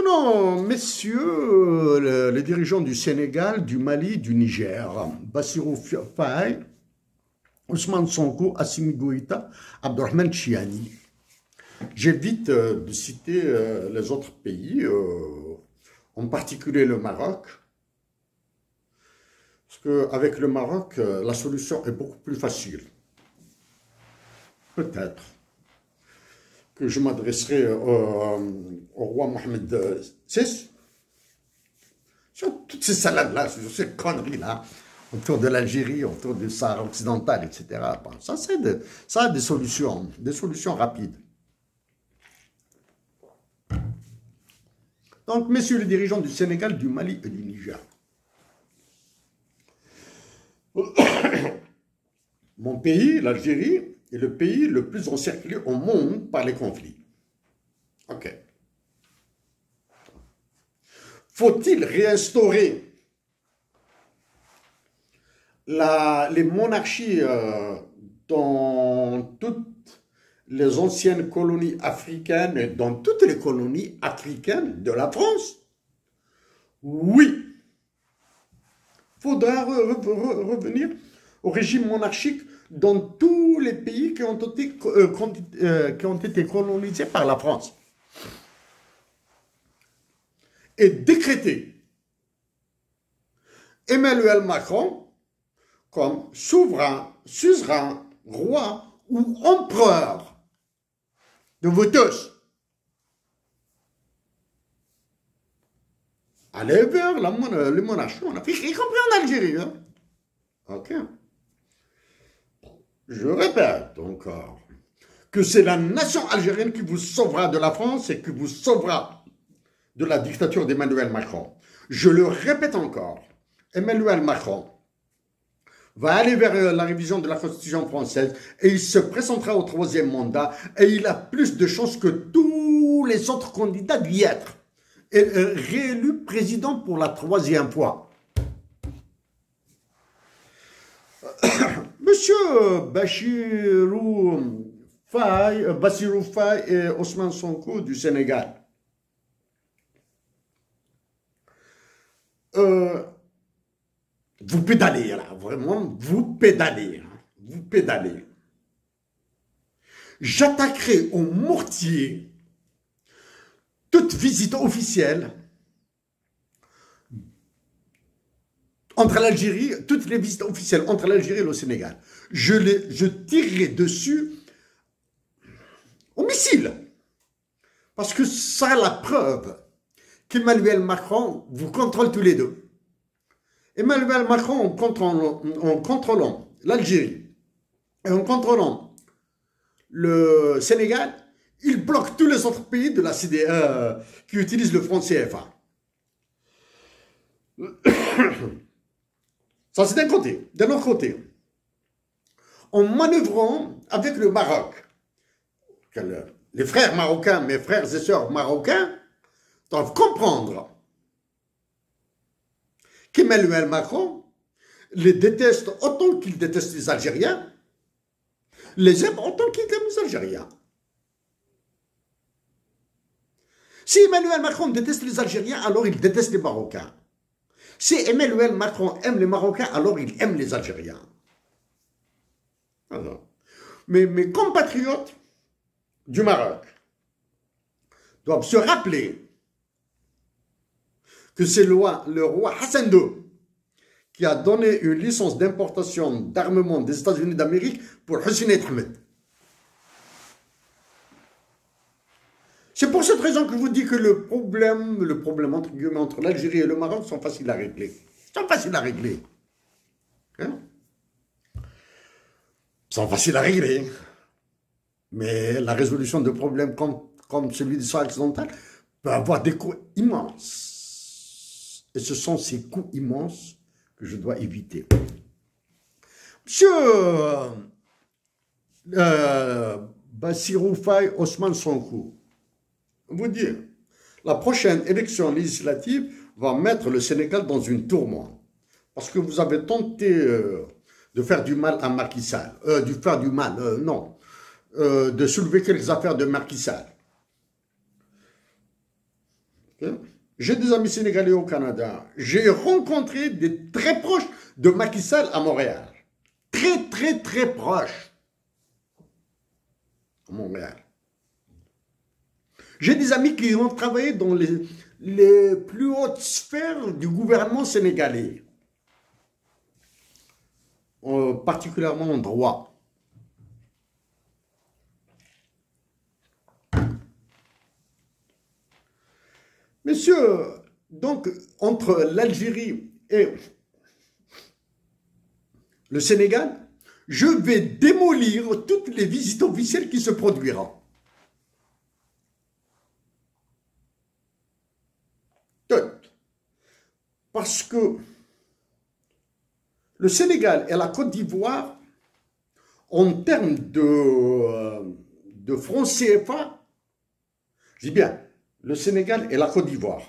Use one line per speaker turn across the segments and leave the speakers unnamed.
non, messieurs, les dirigeants du Sénégal, du Mali, du Niger, Bassirou Faye, Ousmane Sonko, Assimi Goïta, Abdourahmane Chiani. J'évite de citer les autres pays, en particulier le Maroc, parce qu'avec le Maroc, la solution est beaucoup plus facile. Peut-être que je m'adresserai au roi Mohamed VI sur toutes ces salades-là, sur ces conneries-là, autour de l'Algérie, autour du Sahara occidental, etc. Bon, ça a des solutions rapides. Donc, messieurs les dirigeants du Sénégal, du Mali et du Niger, mon pays, l'Algérie, est le pays le plus encerclé au monde par les conflits. Ok. Faut-il réinstaurer les monarchies dans toutes les anciennes colonies africaines et dans toutes les colonies africaines de la France? Oui. Faudra revenir au régime monarchique dans tous les pays qui ont été colonisés par la France. Et décréter Emmanuel Macron comme souverain, suzerain, roi ou empereur de vous tous. Aller vers les monarchies en Afrique, y compris en Algérie. Hein? Ok. Je répète encore que c'est la nation algérienne qui vous sauvera de la France et qui vous sauvera de la dictature d'Emmanuel Macron. Je le répète encore, Emmanuel Macron va aller vers la révision de la Constitution française et il se présentera au 3e mandat et il a plus de chances que tous les autres candidats d'y être. Et réélu président pour la 3e fois. Monsieur Bassirou Faye et Ousmane Sonko du Sénégal. Vous pédalez là, vraiment, vous pédalez. Vous pédalez. J'attaquerai au mortier toute visite officielle entre l'Algérie, toutes les visites officielles entre l'Algérie et le Sénégal. Je tirerai dessus au missile. Parce que ça a la preuve qu'Emmanuel Macron vous contrôle tous les deux. Emmanuel Macron, en contrôlant l'Algérie et en contrôlant le Sénégal, il bloque tous les autres pays de la CDE qui utilisent le franc CFA. Ça, c'est d'un côté. D'un autre côté, en manœuvrant avec le Maroc, les frères marocains, mes frères et sœurs marocains, doivent comprendre qu'Emmanuel Macron les déteste autant qu'il déteste les Algériens, les aime autant qu'il aime les Algériens. Si Emmanuel Macron déteste les Algériens, alors il déteste les Marocains. Si Emmanuel Macron aime les Marocains, alors il aime les Algériens. Alors, mes compatriotes du Maroc doivent se rappeler que c'est le roi Hassan II qui a donné une licence d'importation d'armement des États-Unis d'Amérique pour Hussein Ahmed. C'est pour cette raison que je vous dis que le problème entre guillemets entre l'Algérie et le Maroc sont faciles à régler. Ils sont faciles à régler. Hein? Ils sont faciles à régler. Mais la résolution de problèmes comme celui du Sahara occidental peut avoir des coûts immenses. Et ce sont ces coûts immenses que je dois éviter. Monsieur Bassirou Faye Ousmane Sonko, vous dire, la prochaine élection législative va mettre le Sénégal dans une tourmente. Parce que vous avez tenté de faire du mal à Macky Sall. De soulever quelques affaires de Macky Sall. Ok. J'ai des amis sénégalais au Canada. J'ai rencontré des très proches de Macky Sall à Montréal. Très, très, très proches à Montréal. J'ai des amis qui ont travaillé dans les plus hautes sphères du gouvernement sénégalais, particulièrement en droit. Messieurs, donc, entre l'Algérie et le Sénégal, je vais démolir toutes les visites officielles qui se produiront. Toutes. Parce que le Sénégal et la Côte d'Ivoire, en termes de francs CFA, je dis bien, le Sénégal et la Côte d'Ivoire,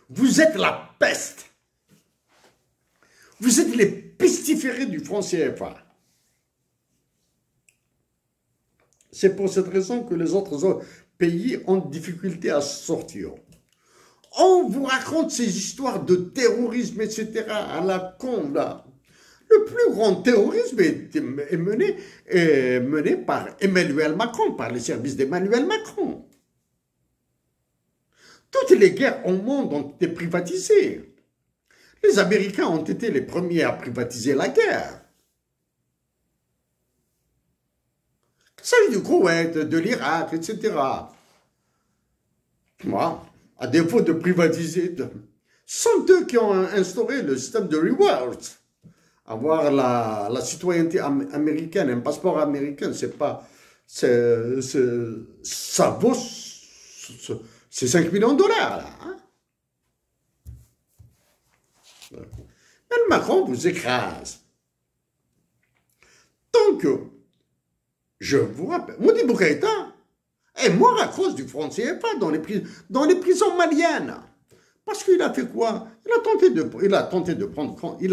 vous êtes la peste. Vous êtes les pestiférés du franc CFA. C'est pour cette raison que les autres pays ont difficulté à sortir. On vous raconte ces histoires de terrorisme, etc. à la con, là. Le plus grand terrorisme est mené par Emmanuel Macron, par les services d'Emmanuel Macron. Toutes les guerres au monde ont été privatisées. Les Américains ont été les premiers à privatiser la guerre. Il s'agit du Koweït, de l'Irak, etc. Moi, à défaut de privatiser, ce sont eux qui ont instauré le système de rewards. Avoir la citoyenneté américaine, un passeport américain, c'est pas... ça vaut... C'est 5 millions de dollars, là. Hein? Mais le Macron vous écrase. Donc, je vous rappelle, Modibo Keïta est mort à cause du franc CFA dans les prisons maliennes. Parce qu'il a fait quoi? Il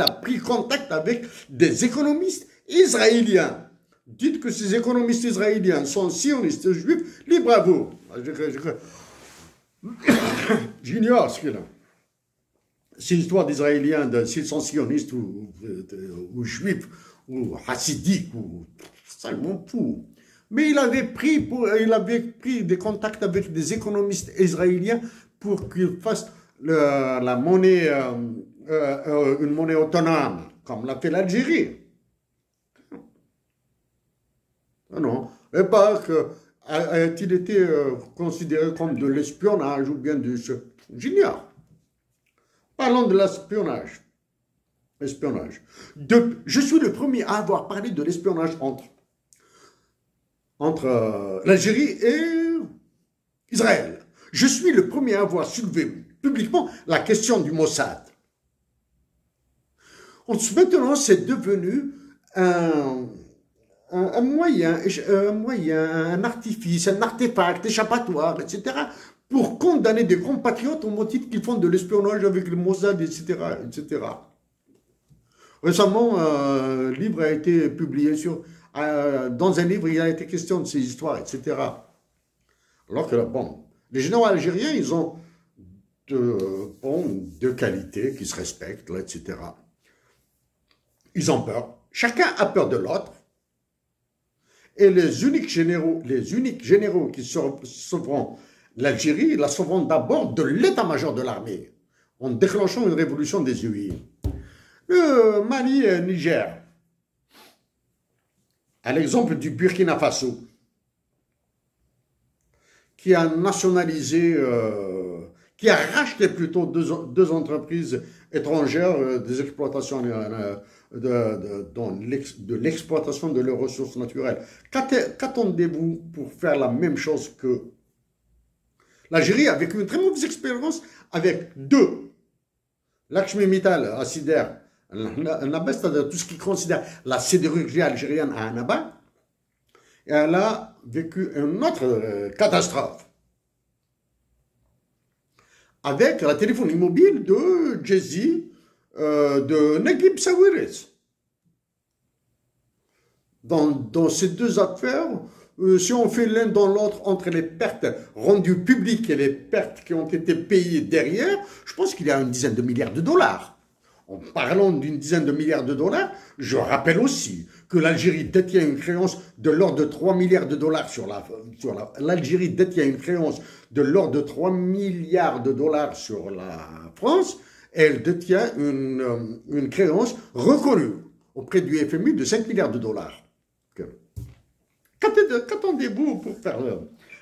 a pris contact avec des économistes israéliens. Dites que ces économistes israéliens sont sionistes juifs, libre à vous. J'ignore ce qu'il a. C'est l'histoire d'Israéliens, s'ils sont sionistes ou juifs, ou hassidiques, ou ça, je m'en fous. Mais il avait pris des contacts avec des économistes israéliens pour qu'ils fassent la monnaie, une monnaie autonome, comme l'a fait l'Algérie. Non, et pas que a-t-il été considéré comme de l'espionnage ou bien du... J'ignore. Parlons de l'espionnage. Je suis le premier à avoir parlé de l'espionnage entre l'Algérie et Israël. Je suis le premier à avoir soulevé publiquement la question du Mossad. Maintenant, c'est devenu un moyen, un artifice, un artefact échappatoire, etc., pour condamner des compatriotes au motif qu'ils font de l'espionnage avec le Mossad, etc., etc. Récemment, un livre a été publié dans un livre, il a été question de ces histoires, etc. Alors que, bon, les généraux algériens, ils ont de qualités qui se respectent, là, etc. Ils ont peur. Chacun a peur de l'autre. Et les uniques généraux qui sauveront l'Algérie, la sauveront d'abord de l'état-major de l'armée, en déclenchant une révolution des UI. Le Mali et le Niger, à l'exemple du Burkina Faso, qui a nationalisé, qui a racheté plutôt deux entreprises étrangères des exploitations, de l'exploitation de leurs ressources naturelles. Qu'attendez-vous pour faire la même chose que l'Algérie a vécu une très mauvaise expérience avec Lakshmi Mittal à Sider, c'est-à-dire tout ce qui considère la sidérurgie algérienne à Annaba, et elle a vécu une autre catastrophe avec la téléphonie mobile de Jay-Z, de Naguib Sawiris. Dans ces deux affaires, si on fait l'un dans l'autre entre les pertes rendues publiques et les pertes qui ont été payées derrière, je pense qu'il y a une dizaine de milliards de dollars. En parlant d'une dizaine de milliards de dollars, je rappelle aussi que l'Algérie détient une créance de l'ordre de 3 milliards de dollars l'Algérie détient une créance de l'ordre de 3 milliards de dollars sur la France. Elle détient une créance reconnue auprès du FMI de 5 milliards de dollars. Qu'attendez-vous pour faire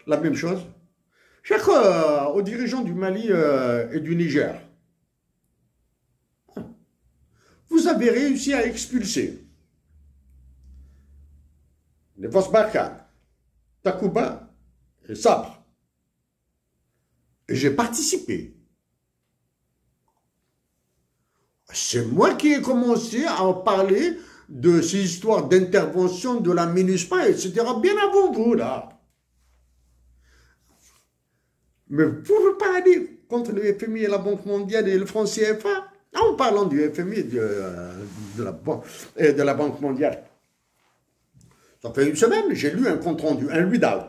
la même chose? Aux dirigeants du Mali et du Niger, vous avez réussi à expulser les forces Barkhane, Takuba et Sabre. Et j'ai participé. C'est moi qui ai commencé à parler de ces histoires d'intervention de la MINUSMA, etc. bien avant vous, là. Mais vous ne pouvez pas aller contre le FMI et la Banque mondiale et le franc CFA en parlant du FMI et de la Banque mondiale. Ça fait une semaine, j'ai lu un compte rendu, un readout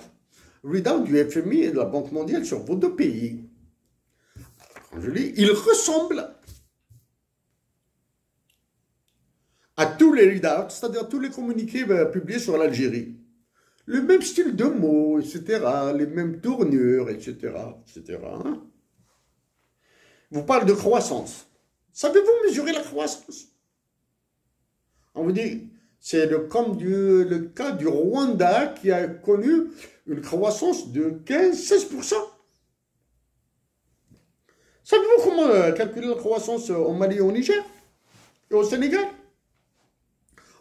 du FMI et de la Banque mondiale sur vos deux pays. Quand je lis, il ressemble à tous les readouts, c'est-à-dire tous les communiqués publiés sur l'Algérie. Le même style de mots, etc., les mêmes tournures, etc., etc. Vous parlez de croissance. Savez-vous mesurer la croissance? On vous dit, c'est le cas du Rwanda qui a connu une croissance de 15-16%. Savez-vous comment calculer la croissance au Mali et au Niger et au Sénégal?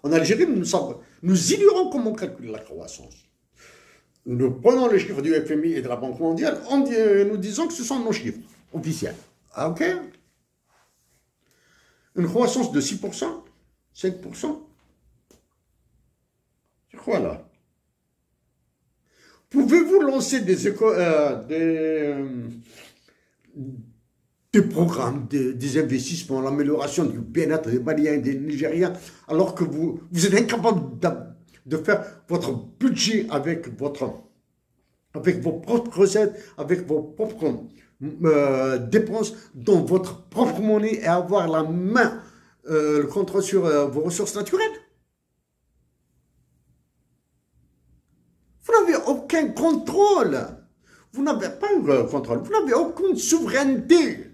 En Algérie, nous ignorons comment calculer la croissance. Nous prenons les chiffres du FMI et de la Banque mondiale, nous disons que ce sont nos chiffres officiels. Ah, ok? Une croissance de 6%, 5%. C'est quoi là? Pouvez-vous lancer des programmes, des investissements, l'amélioration du bien-être des Maliens et des Nigériens, alors que vous êtes incapable de faire votre budget avec vos propres recettes, avec vos propres dépenses dans votre propre monnaie et avoir la main, le contrôle sur vos ressources naturelles? Vous n'avez aucun contrôle. Vous n'avez pas un contrôle. Vous n'avez aucune souveraineté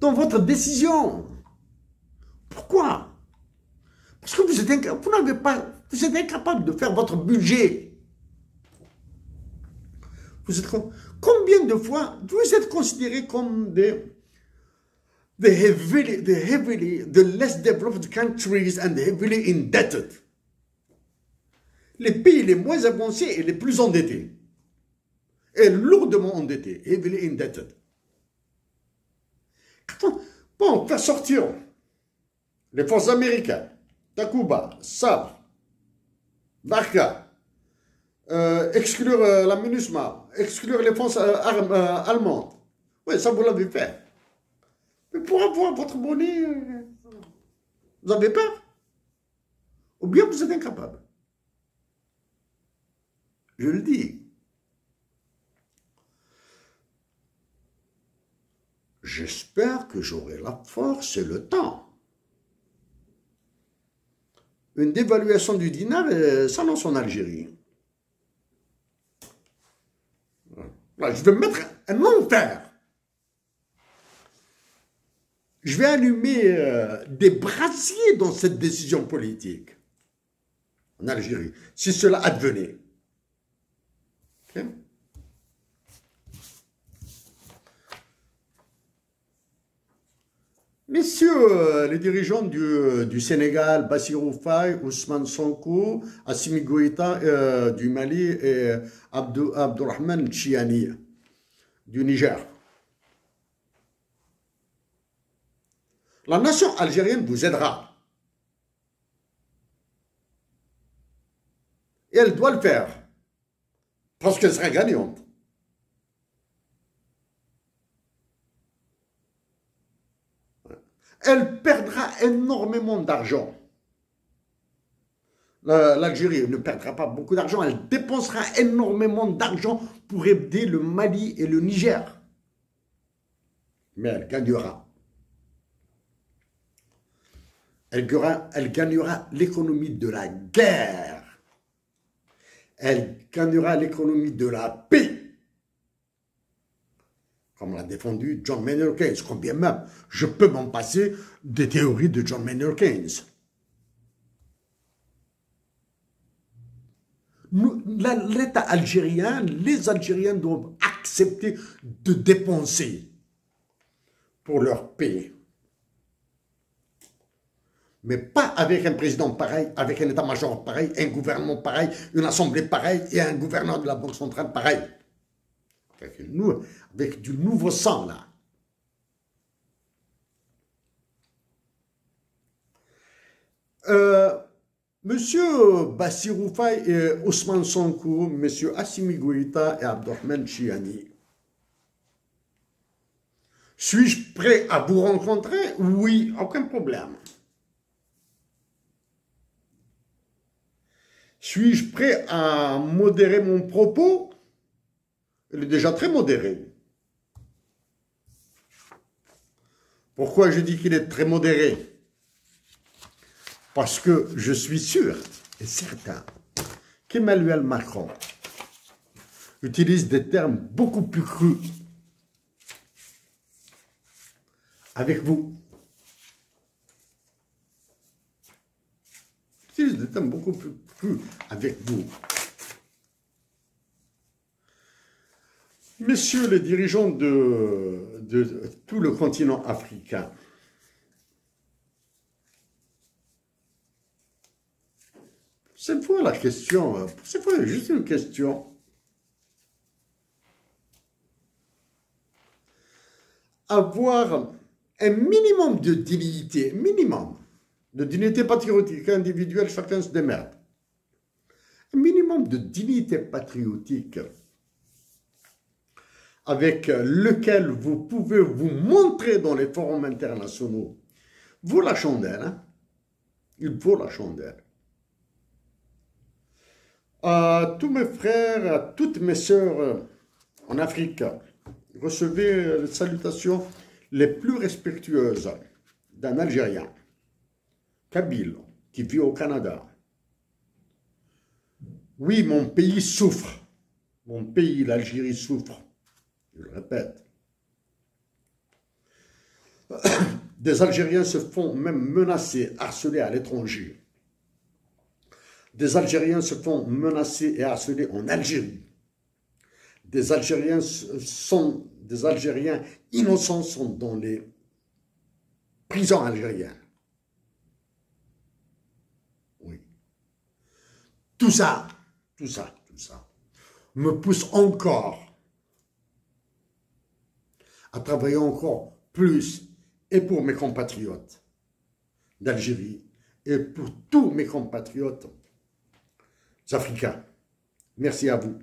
dans votre décision. Pourquoi? Parce que vous êtes incapable de faire votre budget. Combien de fois vous êtes considérés comme the less developed countries and heavily indebted? Les pays les moins avancés et les plus endettés. Et lourdement endettés, heavily indebted. Bon, faire sortir les forces américaines, Takuba, Sabre, Barkhane, exclure la MINUSMA, exclure les forces allemandes. Oui, ça vous l'avez fait. Mais pour avoir votre monnaie, vous avez peur. Ou bien vous êtes incapable. Je le dis. J'espère que j'aurai la force et le temps. Une dévaluation du dinar s'annonce en Algérie. Là, je vais mettre un enfer. Je vais allumer des brasiers dans cette décision politique en Algérie, si cela advenait. Okay? Messieurs les dirigeants du Sénégal, Bassirou Faye, Ousmane Sonko, Assimi Goïta du Mali et Abdourahmane Chiani du Niger. La nation algérienne vous aidera. Et elle doit le faire. Parce qu'elle sera gagnante. Elle perdra énormément d'argent. L'Algérie ne perdra pas beaucoup d'argent, elle dépensera énormément d'argent pour aider le Mali et le Niger. Mais elle gagnera. Elle gagnera l'économie de la guerre. Elle gagnera l'économie de la paix. Comme l'a défendu John Maynard Keynes, combien même je peux m'en passer des théories de John Maynard Keynes. L'État algérien, les Algériens doivent accepter de dépenser pour leur paix. Mais pas avec un président pareil, avec un état-major pareil, un gouvernement pareil, une assemblée pareille et un gouverneur de la Banque centrale pareil. Avec du nouveau sang, là. Monsieur Bassirou Faye et Ousmane Sonko, Monsieur Assimi Goïta et Abdourahmane Chiani. Suis-je prêt à vous rencontrer? Oui, aucun problème. Suis-je prêt à modérer mon propos? Il est déjà très modéré. Pourquoi je dis qu'il est très modéré? Parce que je suis sûr et certain qu'Emmanuel Macron utilise des termes beaucoup plus crus avec vous. Il utilise des termes beaucoup plus crus avec vous. Messieurs les dirigeants de tout le continent africain, c'est fois la question, c'est fois juste une question. Avoir un minimum de dignité, patriotique individuelle, chacun se démerde. Un minimum de dignité patriotique avec lequel vous pouvez vous montrer dans les forums internationaux, vaut la chandelle. Hein? Il vaut la chandelle. À tous mes frères, à toutes mes sœurs en Afrique, recevez les salutations les plus respectueuses d'un Algérien, Kabyle, qui vit au Canada. Oui, mon pays souffre. Mon pays, l'Algérie, souffre. Je le répète. Des Algériens se font même menacer, harceler à l'étranger. Des Algériens se font menacer et harceler en Algérie. Des Algériens innocents sont dans les prisons algériennes. Oui. Tout ça me pousse encore à travailler encore plus et pour mes compatriotes d'Algérie et pour tous mes compatriotes africains. Merci à vous.